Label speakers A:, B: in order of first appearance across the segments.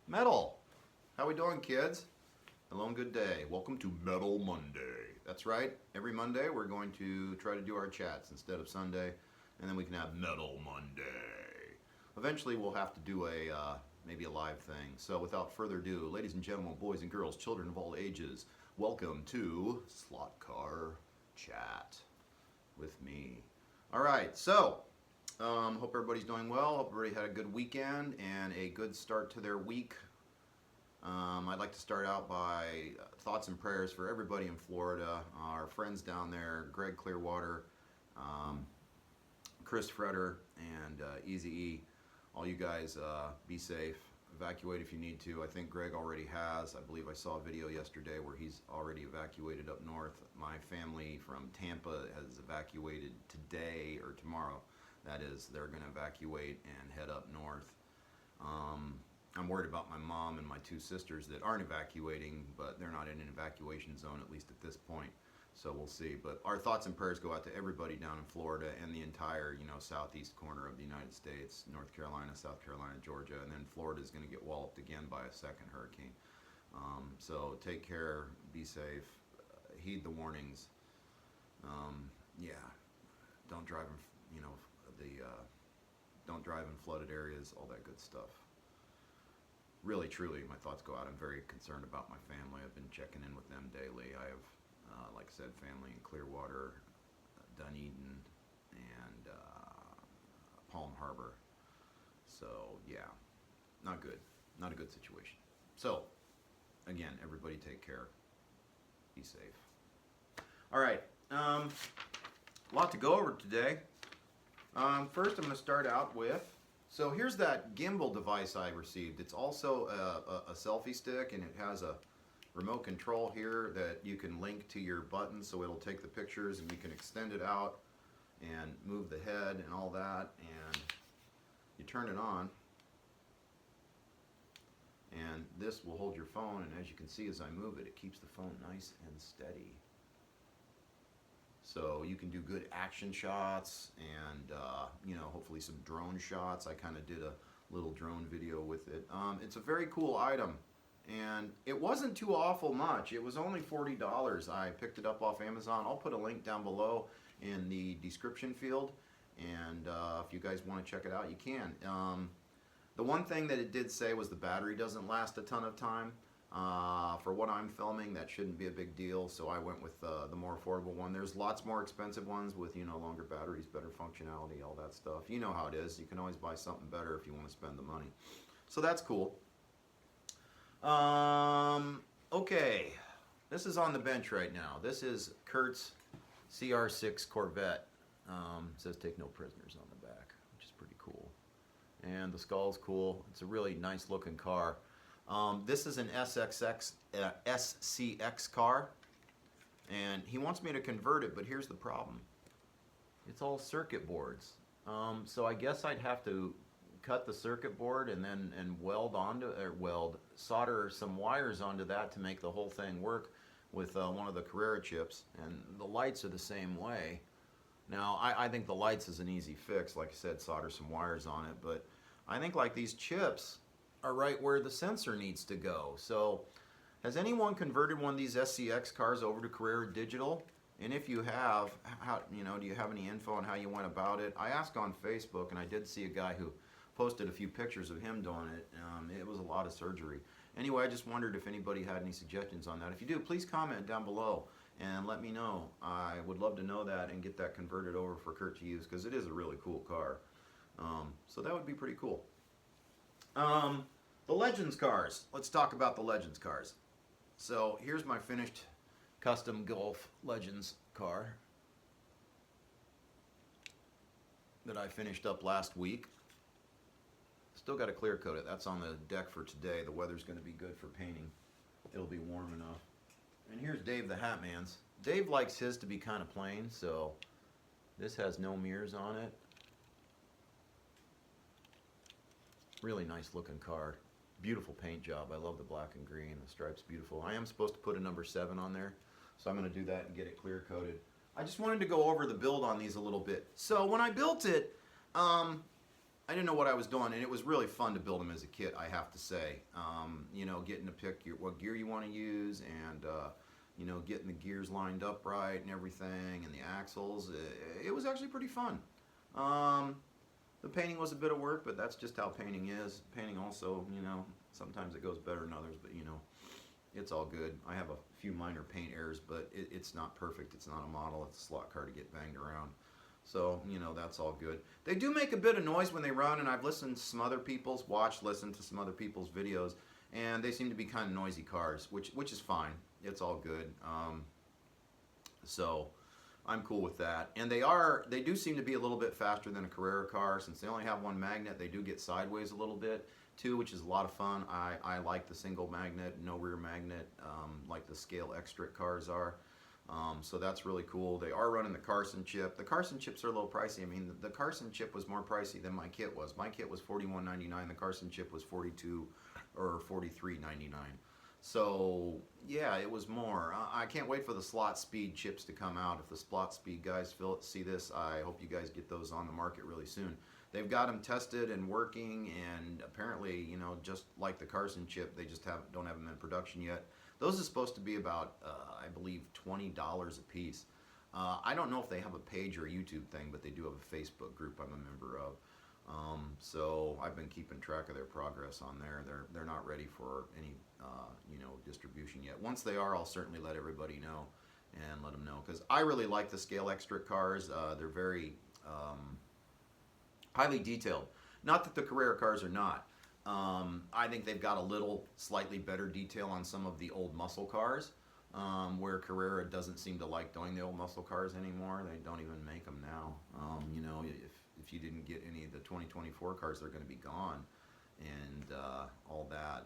A: Metal. How we doing, kids? Hello and good day. Welcome to Metal Monday. That's right. Every Monday we're going to try to do our chats instead of Sunday, and then we can have Metal Monday. Eventually we'll have to do maybe a live thing. So without further ado, ladies and gentlemen, boys and girls, children of all ages, welcome to Slot Car Chat with me. All right. So hope everybody's doing well. Hope everybody had a good weekend and a good start to their week. I'd like to start out by thoughts and prayers for everybody in Florida, our friends down there, Greg Clearwater, Chris Fretter, and Easy E. All you guys be safe. Evacuate if you need to. I think Greg already has. I believe I saw a video yesterday where he's already evacuated up north. My family from Tampa has evacuated today or tomorrow. That is, they're going to evacuate and head up north. I'm worried about my mom and my two sisters that aren't evacuating, but they're not in an evacuation zone, at least at this point. So we'll see. But our thoughts and prayers go out to everybody down in Florida and the entire, southeast corner of the United States, North Carolina, South Carolina, Georgia, and then Florida is going to get walloped again by a second hurricane. So take care, be safe, heed the warnings. Don't drive in, don't drive in flooded areas, all that good stuff. Really, truly, my thoughts go out. I'm very concerned about my family. I've been checking in with them daily. I have, like I said, family in Clearwater, Dunedin, and Palm Harbor. So, yeah, not good. Not a good situation. So, again, everybody take care. Be safe. All right. A lot to go over today. First, I'm going to start out with, so here's that gimbal device I received. It's also a selfie stick, and it has a remote control here that you can link to your button, so it'll take the pictures, and you can extend it out and move the head and all that, and you turn it on, and this will hold your phone, and as you can see as I move it, it keeps the phone nice and steady. So you can do good action shots and, hopefully some drone shots. I kind of did a little drone video with it. It's a very cool item, and it wasn't too awful much. It was only $40. I picked it up off Amazon. I'll put a link down below in the description field, and if you guys want to check it out, you can. The one thing that it did say was the battery doesn't last a ton of time. For what I'm filming, that shouldn't be a big deal, so I went with the more affordable one. There's lots more expensive ones with, longer batteries, better functionality, all that stuff. You know how it is. You can always buy something better if you want to spend the money. So that's cool. Okay. This is on the bench right now. This is Kurt's CR6 Corvette. Says take no prisoners on the back, which is pretty cool. And the skull's cool. It's a really nice looking car. This is an SCX car, and he wants me to convert it, but here's the problem. It's all circuit boards. So I guess I'd have to cut the circuit board and then solder some wires onto that to make the whole thing work with one of the Carrera chips, and the lights are the same way. Now, I think the lights is an easy fix. Like I said, solder some wires on it, but I think like these chips are right where the sensor needs to go. So has anyone converted one of these SCX cars over to Carrera Digital? And if you have, do you have any info on how you went about it? I asked on Facebook, and I did see a guy who posted a few pictures of him doing it. It was a lot of surgery. Anyway, I just wondered if anybody had any suggestions on that. If you do, please comment down below and let me know. I would love to know that and get that converted over for Kurt to use, because it is a really cool car. So that would be pretty cool. The Legends cars. Let's talk about the Legends cars. So here's my finished custom Golf Legends car that I finished up last week. Still got to clear coat it. That's on the deck for today. The weather's going to be good for painting. It'll be warm enough. And here's Dave the Hat Man's. Dave likes his to be kind of plain, so this has no mirrors on it. Really nice looking car. Beautiful paint job. I love the black and green. The stripe's beautiful. I am supposed to put a number 7 on there, so I'm going to do that and get it clear coated. I just wanted to go over the build on these a little bit. So when I built it, I didn't know what I was doing, and it was really fun to build them as a kit, I have to say. You know, getting to pick what gear you want to use, and you know, getting the gears lined up right and everything, and the axles. It was actually pretty fun. The painting was a bit of work, but that's just how painting is. Painting also, you know, sometimes it goes better than others, but you know, it's all good. I have a few minor paint errors, but it's not perfect. It's not a model. It's a slot car to get banged around. So, you know, that's all good. They do make a bit of noise when they run, and I've listened to some other people's, listened to some other people's videos, and they seem to be kind of noisy cars, which is fine. It's all good. So I'm cool with that. And they do seem to be a little bit faster than a Carrera car. Since they only have one magnet, they do get sideways a little bit too, which is a lot of fun. I like the single magnet, no rear magnet, like the scale X-Strict cars are. So that's really cool. They are running the Carson chip. The Carson chips are a little pricey. I mean, the Carson chip was more pricey than my kit was. My kit was $41.99. The Carson chip was $42 or $43.99. So yeah, it was more. I can't wait for the slot speed chips to come out. If the slot speed guys see this, I hope you guys get those on the market really soon. They've got them tested and working, and apparently, you know, just like the Carson chip, they just don't have them in production yet. Those are supposed to be about, I believe, $20 a piece. I don't know if they have a page or a YouTube thing, but they do have a Facebook group I'm a member of. So I've been keeping track of their progress on there. They're not ready for any, you know, distribution yet. Once they are, I'll certainly let everybody know and let them know, because I really like the Scale X-Strict cars. They're very highly detailed. Not that the Carrera cars are not. I think they've got a little slightly better detail on some of the old muscle cars, where Carrera doesn't seem to like doing the old muscle cars anymore. They don't even make them now. You know, if you didn't get any of the 2024 cars, they're going to be gone, and all that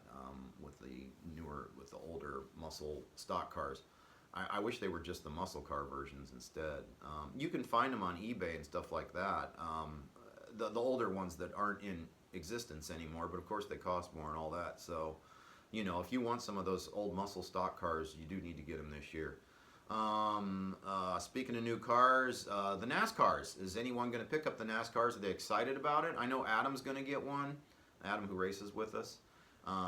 A: with the older muscle stock cars. I wish they were just the muscle car versions instead. You can find them on eBay and stuff like that. The older ones that aren't in existence anymore, but of course they cost more and all that. So, you know, if you want some of those old muscle stock cars, you do need to get them this year. Speaking of new cars, the NASCARs. Is anyone going to pick up the NASCARs? Are they excited about it? I know Adam's going to get one. Adam, who races with us,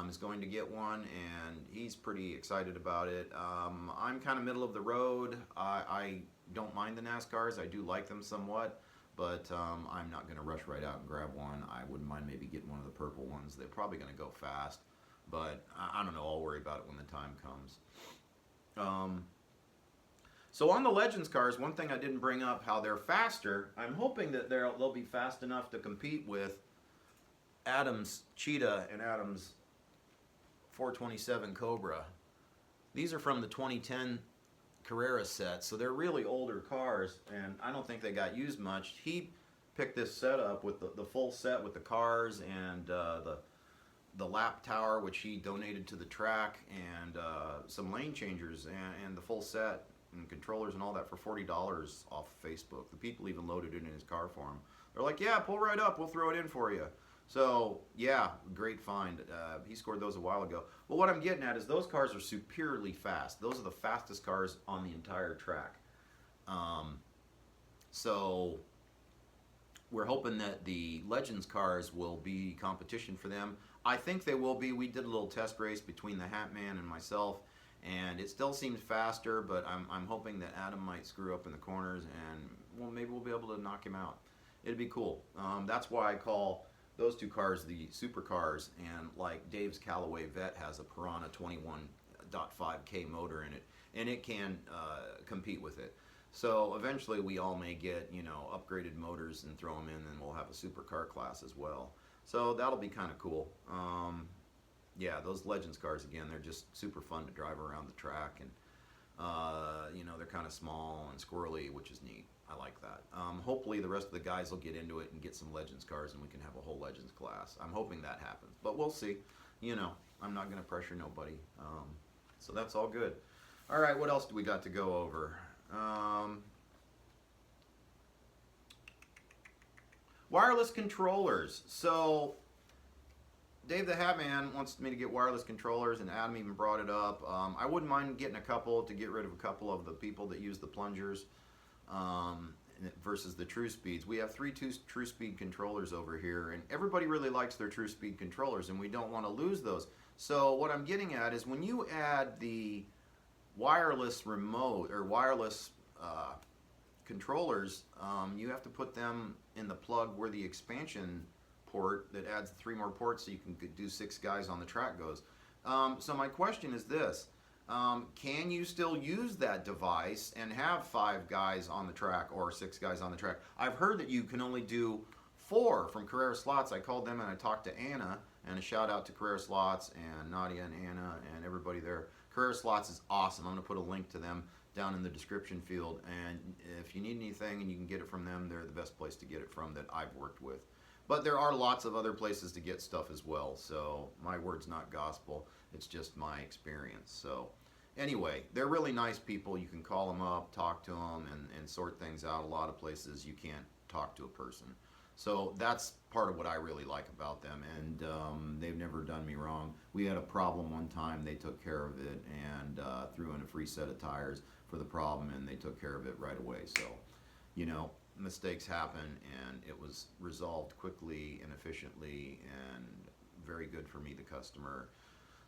A: is going to get one, and he's pretty excited about it. I'm kind of middle of the road. I don't mind the NASCARs. I do like them somewhat. But I'm not going to rush right out and grab one. I wouldn't mind maybe getting one of the purple ones. They're probably going to go fast. But I don't know. I'll worry about it when the time comes. So on the Legends cars, one thing I didn't bring up, how they're faster. I'm hoping that they'll be fast enough to compete with Adam's Cheetah and Adam's 427 Cobra. These are from the 2010 Carrera set, so they're really older cars, and I don't think they got used much. He picked this set up with the full set with the cars and the lap tower, which he donated to the track, and some lane changers and the full set and controllers and all that for $40 off Facebook. The people even loaded it in his car for him. They're like, yeah, pull right up, we'll throw it in for you. So yeah, great find. He scored those a while ago. But what I'm getting at is those cars are superiorly fast. Those are the fastest cars on the entire track. So we're hoping that the Legends cars will be competition for them. I think they will be. We did a little test race between the Hat Man and myself, and it still seems faster, but I'm hoping that Adam might screw up in the corners, and well, maybe we'll be able to knock him out. It'd be cool. That's why I call those two cars the supercars, and like Dave's Callaway Vet has a Piranha 21.5K motor in it, and it can compete with it. So eventually we all may get, you know, upgraded motors and throw them in, and we'll have a supercar class as well. So that'll be kind of cool. Yeah, those Legends cars, again, they're just super fun to drive around the track, and you know, they're kind of small and squirrely, which is neat. I like that. Hopefully the rest of the guys will get into it and get some Legends cars, and we can have a whole Legends class. I'm hoping that happens, but we'll see. You know, I'm not going to pressure nobody. So that's all good. All right, what else do we got to go over? Wireless controllers. So Dave the Hat Man wants me to get wireless controllers, and Adam even brought it up. I wouldn't mind getting a couple to get rid of a couple of the people that use the plungers. versus the True Speeds. We have 3 True Speed controllers over here, and everybody really likes their True Speed controllers, and we don't want to lose those. So what I'm getting at is when you add the wireless remote or wireless controllers, you have to put them in the plug where the expansion port that adds 3 more ports so you can do 6 guys on the track goes. So my question is this. Can you still use that device and have 5 guys on the track or 6 guys on the track? I've heard that you can only do 4 from Carrera Slots. I called them and I talked to Anna, and a shout out to Carrera Slots and Nadia and Anna and everybody there. Carrera Slots is awesome. I'm going to put a link to them down in the description field, and if you need anything and you can get it from them, they're the best place to get it from that I've worked with. But there are lots of other places to get stuff as well, so my word's not gospel, it's just my experience. So anyway, they're really nice people. You can call them up, talk to them, and sort things out. A lot of places you can't talk to a person. So that's part of what I really like about them, and they've never done me wrong. We had a problem one time, they took care of it, and threw in a free set of tires for the problem, and they took care of it right away. So, you know, mistakes happen, and it was resolved quickly and efficiently, and very good for me, the customer.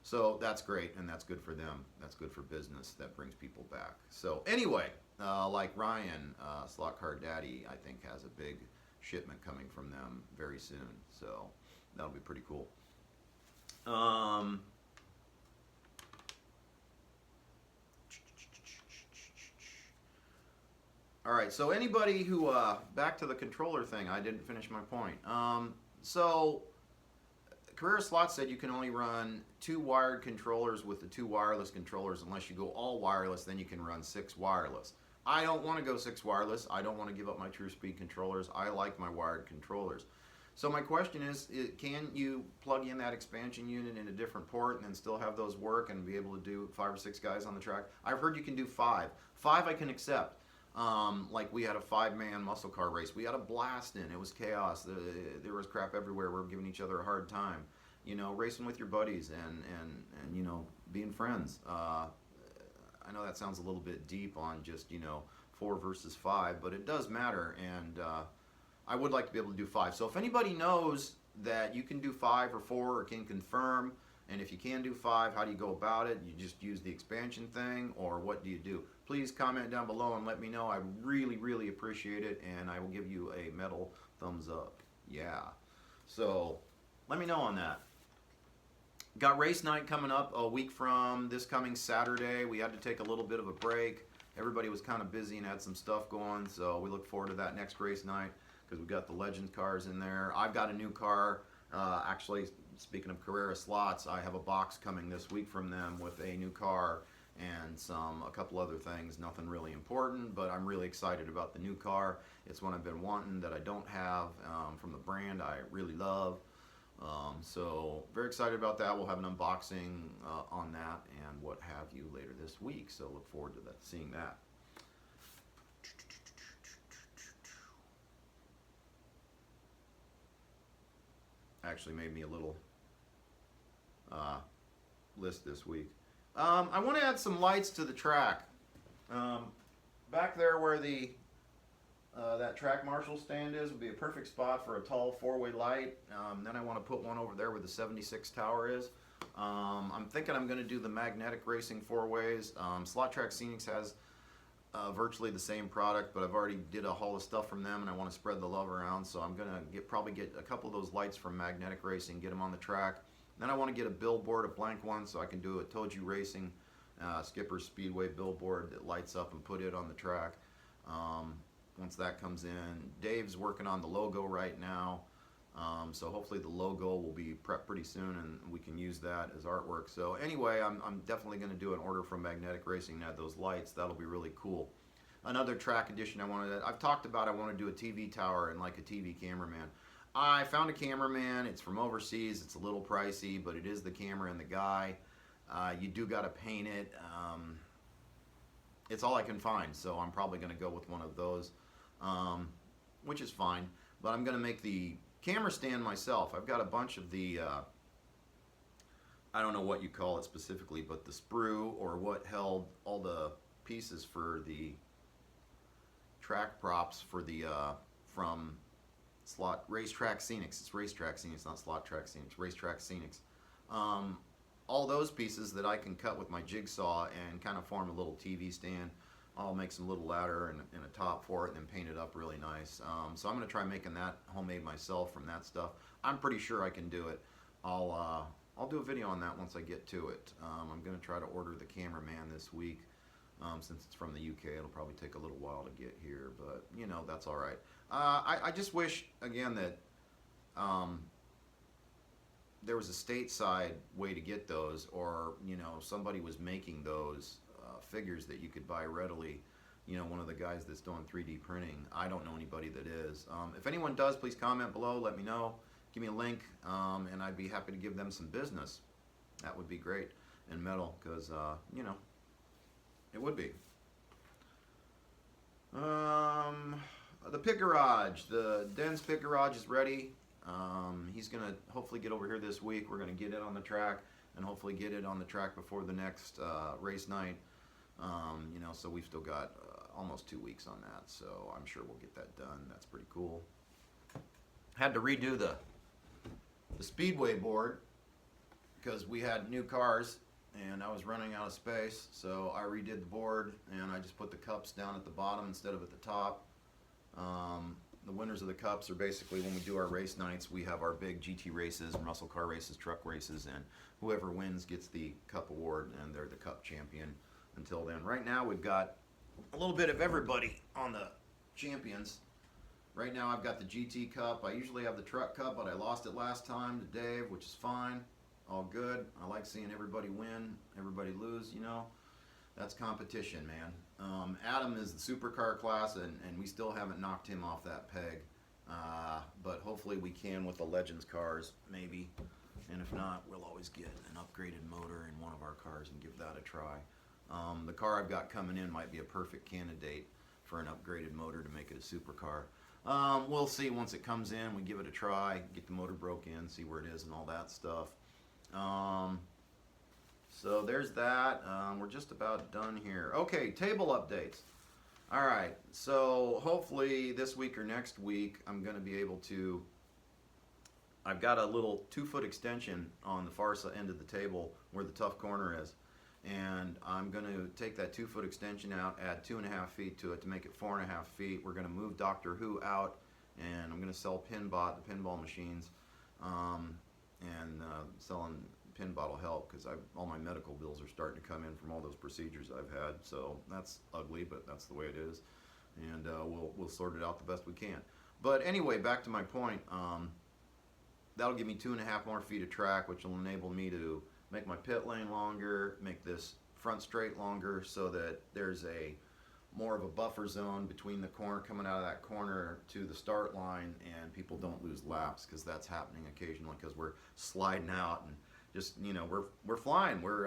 A: So that's great, and that's good for them. That's good for business. That brings people back. So anyway, like Ryan, Slot Car Daddy, I think has a big shipment coming from them very soon. So that'll be pretty cool. All right, so anybody who, back to the controller thing, I didn't finish my point. So Carrera Slots said you can only run 2 wired controllers with the 2 wireless controllers. Unless you go all wireless, then you can run 6 wireless. I don't want to go 6 wireless. I don't want to give up my True Speed controllers. I like my wired controllers. So my question is, can you plug in that expansion unit in a different port and then still have those work and be able to do 5 or 6 guys on the track? I've heard you can do 5. 5 I can accept. Like we had a 5-man muscle car race. We had a blast in. It was chaos. There was crap everywhere. We were giving each other a hard time. You know, racing with your buddies and you know, being friends. I know that sounds a little bit deep on just, you know, 4 versus 5, but it does matter, and I would like to be able to do 5. So if anybody knows that you can do 5 or 4 or can confirm, and if you can do 5, how do you go about it? You just use the expansion thing, or what do you do? Please comment down below and let me know. I really, really appreciate it, and I will give you a metal thumbs up. Yeah. So let me know on that. Got race night coming up a week from this coming Saturday. We had to take a little bit of a break. Everybody was kind of busy and had some stuff going, so we look forward to that next race night because we got the Legends cars in there. I've got a new car. Actually, speaking of Carrera Slots, I have a box coming this week from them with a new car and a couple other things. Nothing really important, but I'm really excited about the new car. It's one I've been wanting that I don't have from the brand I really love. So very excited about that. We'll have an unboxing on that and what have you later this week. So look forward to that, seeing that. Actually made me a little list this week. I want to add some lights to the track. Back there where the that track marshal stand is would be a perfect spot for a tall 4-way light. Then I want to put one over there where the 76 tower is. I'm thinking I'm going to do the magnetic racing 4-ways. Slot Track Scenics has virtually the same product, but I've already did a haul of stuff from them and I want to spread the love around, so I'm going to probably get a couple of those lights from Magnetic Racing, get them on the track. Then I want to get a billboard, a blank one, so I can do a ToJu Racing Skipper Speedway billboard that lights up and put it on the track. Once that comes in, Dave's working on the logo right now, so hopefully the logo will be prepped pretty soon and we can use that as artwork. So anyway, I'm definitely going to do an order from Magnetic Racing and add those lights. That'll be really cool. Another track addition I've talked about, I want to do a TV tower and like a TV cameraman. I found a cameraman. It's from overseas. It's a little pricey, but it is the camera and the guy. You do got to paint it. It's all I can find, so I'm probably going to go with one of those, which is fine. But I'm going to make the camera stand myself. I've got a bunch of the, I don't know what you call it specifically, but the sprue or what held all the pieces for the track props for the from Slot Racetrack Scenics. It's Racetrack Scenics, not Slot Track Scenics. Racetrack Scenics. All those pieces that I can cut with my jigsaw and kind of form a little TV stand. I'll make some little ladder and a top for it and then paint it up really nice. So I'm going to try making that homemade myself from that stuff. I'm pretty sure I can do it. I'll do a video on that once I get to it. I'm going to try to order the cameraman this week. Since it's from the UK, it'll probably take a little while to get here, but you know, that's all right. I just wish, again, that there was a stateside way to get those, or you know, somebody was making those figures that you could buy readily. You know, one of the guys that's doing 3D printing. I don't know anybody that is. If anyone does, please comment below. Let me know. Give me a link, and I'd be happy to give them some business. That would be great. And metal, because you know, it would be. The pit garage, the Den's pit garage is ready. He's gonna hopefully get over here this week. We're gonna get it on the track and hopefully get it on the track before the next race night. You know, so we've still got almost 2 weeks on that, so I'm sure we'll get that done. That's pretty cool. Had to redo the speedway board because we had new cars and I was running out of space, so I redid the board and I just put the cups down at the bottom instead of at the top. The winners of the cups are basically when we do our race nights, we have our big GT races, muscle car races, truck races, and whoever wins gets the cup award and they're the cup champion until then. Right now we've got a little bit of everybody on the champions. Right now I've got the GT cup. I usually have the truck cup, but I lost it last time to Dave, which is fine. All good. I like seeing everybody win, everybody lose, you know. That's competition, man. Adam is the supercar class, and we still haven't knocked him off that peg. But hopefully we can with the Legends cars, maybe. And if not, we'll always get an upgraded motor in one of our cars and give that a try. The car I've got coming in might be a perfect candidate for an upgraded motor to make it a supercar. We'll see once it comes in. We give it a try, get the motor broke in, see where it is and all that stuff. So there's that. We're just about done here. Okay, table updates. All right, so hopefully this week or next week I'm going to be able to, I've got a little 2-foot extension on the far end of the table where the tough corner is. And I'm going to take that 2-foot extension out, add 2.5 feet to it to make it 4.5 feet. We're going to move Doctor Who out, and I'm going to sell Pinbot, the pinball machines, and selling Pinbot will help because all my medical bills are starting to come in from all those procedures I've had. So that's ugly, but that's the way it is. And we'll sort it out the best we can. But anyway, back to my point. That'll give me 2.5 more feet of track, which will enable me to make my pit lane longer, make this front straight longer so that there's more of a buffer zone between the corner, coming out of that corner to the start line, and people don't lose laps, because that's happening occasionally because we're sliding out and just, you know, we're flying, we're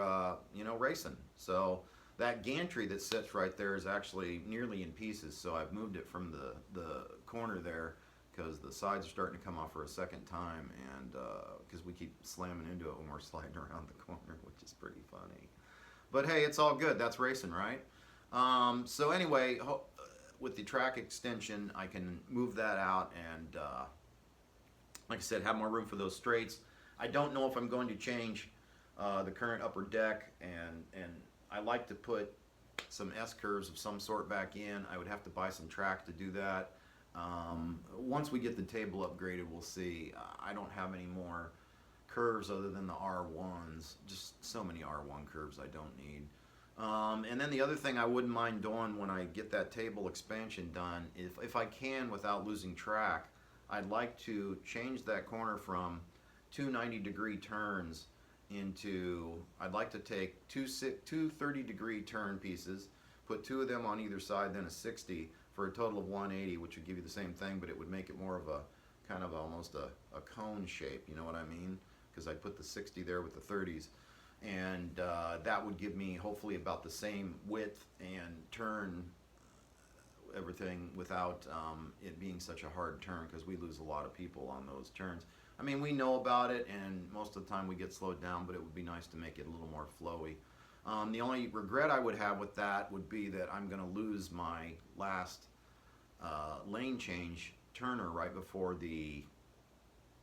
A: you know, racing. So that gantry that sits right there is actually nearly in pieces, so I've moved it from the corner there because the sides are starting to come off for a second time, and because we keep slamming into it when we're sliding around the corner, which is pretty funny. But hey, it's all good. That's racing, right? So anyway, with the track extension, I can move that out and, like I said, have more room for those straights. I don't know if I'm going to change the current upper deck, and I like to put some S-curves of some sort back in. I would have to buy some track to do that. Once we get the table upgraded, we'll see. I don't have any more curves other than the R1s. Just so many R1 curves I don't need. And then the other thing I wouldn't mind doing when I get that table expansion done, if I can without losing track, I'd like to change that corner from 2 90-degree turns into, I'd like to take two 30-degree turn pieces, put 2 of them on either side, then a 60 for a total of 180, which would give you the same thing, but it would make it more of a kind of almost a cone shape, you know what I mean? Because I put the 60 there with the 30s, and that would give me hopefully about the same width and turn everything without it being such a hard turn, because we lose a lot of people on those turns. I mean, we know about it, and most of the time we get slowed down, but it would be nice to make it a little more flowy. The only regret I would have with that would be that I'm going to lose my last lane change turner right before the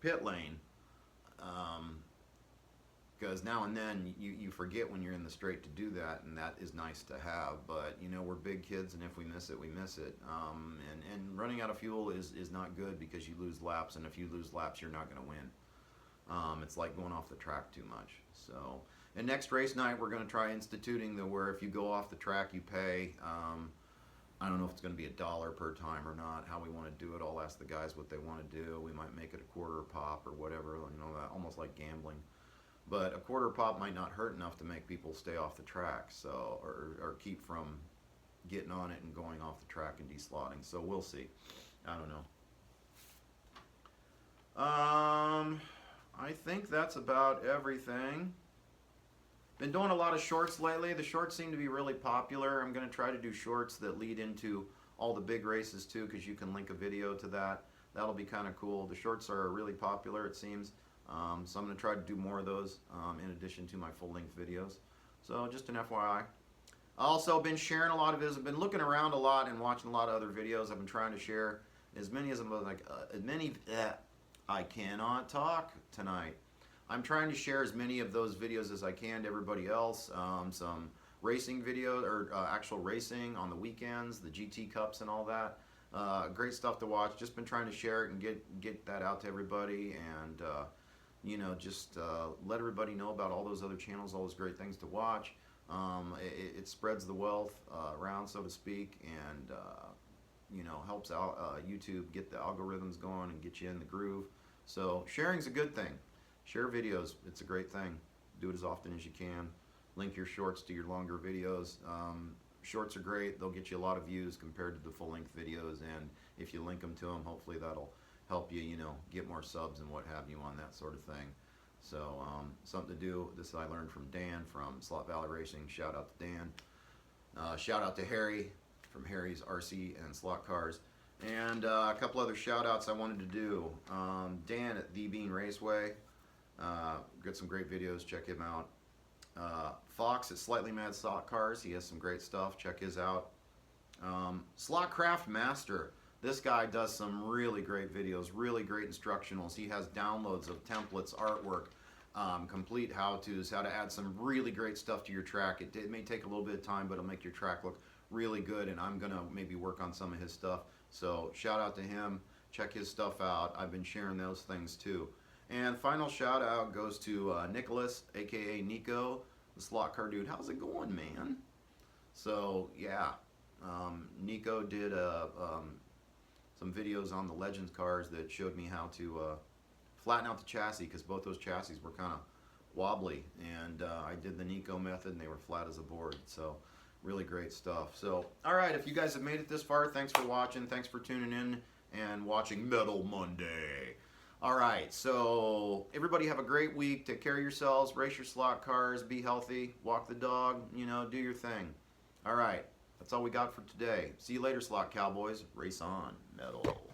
A: pit lane, because now and then you forget when you're in the straight to do that, and that is nice to have. But you know, we're big kids, and if we miss it, we miss it. And running out of fuel is not good, because you lose laps, and if you lose laps, you're not going to win. It's like going off the track too much. So, and next race night, we're going to try instituting where if you go off the track, you pay. I don't know if it's going to be $1 per time or not, how we want to do it. I'll ask the guys what they want to do. We might make it a quarter pop or whatever, you know, almost like gambling. But a quarter pop might not hurt enough to make people stay off the track, so or keep from getting on it and going off the track and deslotting. So we'll see. I don't know. I think that's about everything. Been doing a lot of shorts lately. The shorts seem to be really popular. I'm going to try to do shorts that lead into all the big races too, because you can link a video to that. That'll be kind of cool. The shorts are really popular, it seems. So I'm going to try to do more of those in addition to my full-length videos. So just an FYI. Also been sharing a lot of videos. I've been looking around a lot and watching a lot of other videos. I've been trying to share as many as I cannot talk tonight. I'm trying to share as many of those videos as I can to everybody else. Some racing videos, or actual racing on the weekends, the GT Cups and all that. Great stuff to watch. Just been trying to share it and get that out to everybody, and you know, just let everybody know about all those other channels, all those great things to watch. It spreads the wealth around, so to speak, and you know, helps out YouTube get the algorithms going and get you in the groove. So sharing's a good thing. Share videos, it's a great thing. Do it as often as you can. Link your shorts to your longer videos. Shorts are great. They'll get you a lot of views compared to the full-length videos, and if you link them to them, hopefully that'll help you, you know, get more subs and what have you on that sort of thing. So something to do. This I learned from Dan from Slot Valley Racing. Shout out to Dan. Shout out to Harry from Harry's RC and Slot Cars. And a couple other shout outs I wanted to do. Dan at The Bean Raceway. Got some great videos, check him out. Fox at Slightly Mad Slot Cars, he has some great stuff, check his out. Slotcraft Master, this guy does some really great videos, really great instructionals. He has downloads of templates, artwork, complete how-tos, how to add some really great stuff to your track. It may take a little bit of time, but it'll make your track look really good, and I'm gonna maybe work on some of his stuff. So shout out to him, check his stuff out. I've been sharing those things too. And final shout out goes to Nicholas, aka Nico, the slot car dude. How's it going, man? So yeah, Nico did some videos on the Legends cars that showed me how to flatten out the chassis, because both those chassis were kind of wobbly, and I did the Nico method and they were flat as a board. So really great stuff. So alright, if you guys have made it this far, thanks for watching, thanks for tuning in and watching Metal Monday. Alright, so everybody have a great week. Take care of yourselves, race your slot cars, be healthy, walk the dog, you know, do your thing. Alright, that's all we got for today. See you later, slot cowboys. Race on, metal.